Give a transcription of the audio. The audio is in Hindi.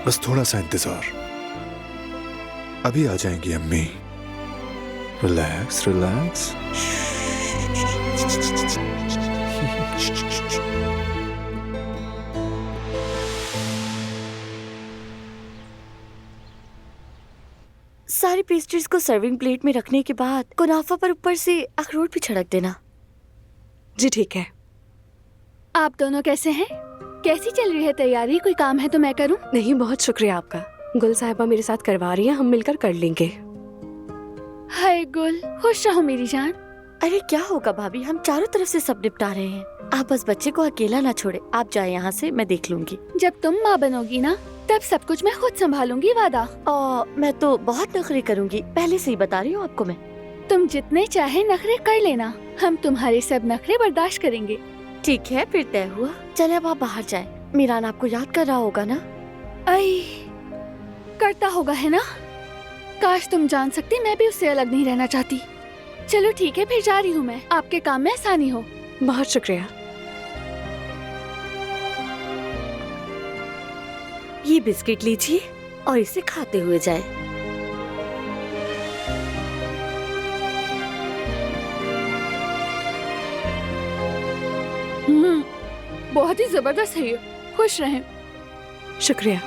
बस थोड़ा सा इंतजार, अभी आ जाएंगी अम्मी। Relax relax. सारी पेस्ट्रीज को सर्विंग प्लेट में रखने के बाद कुनाफा पर ऊपर से अखरोट भी छिड़क देना। जी ठीक है। आप दोनों कैसे हैं? कैसी चल रही है तैयारी? कोई काम है तो मैं करूं? नहीं, बहुत शुक्रिया आपका। गुल साहिबा मेरे साथ करवा रही हैं, हम मिलकर कर लेंगे। हाय गुल, खुश रहो मेरी जान। अरे क्या होगा भाभी, हम चारों तरफ से सब निपटा रहे हैं। आप बस बच्चे को अकेला ना छोड़े। आप जाए यहाँ से, मैं देख लूंगी। जब तुम माँ बनोगी ना, तब सब कुछ मैं खुद संभालूंगी, वादा। मैं तो बहुत नखरे करूंगी, पहले से ही बता रही हूँ आपको मैं। तुम जितने चाहे नखरे कर लेना, हम तुम्हारे सब नखरे बर्दाश्त करेंगे। ठीक है, फिर तय हुआ। चले अब आप बाहर जाएं। मीरान आपको याद कर रहा होगा ना? आई, करता होगा है ना? काश तुम जान सकती, मैं भी उससे अलग नहीं रहना चाहती। चलो ठीक है, फिर जा रही हूँ मैं। आपके काम में आसानी हो। बहुत शुक्रिया। ये बिस्किट लीजिए और इसे खाते हुए जाए। बहुत ही जबरदस्त है ये। खुश रहें। शुक्रिया।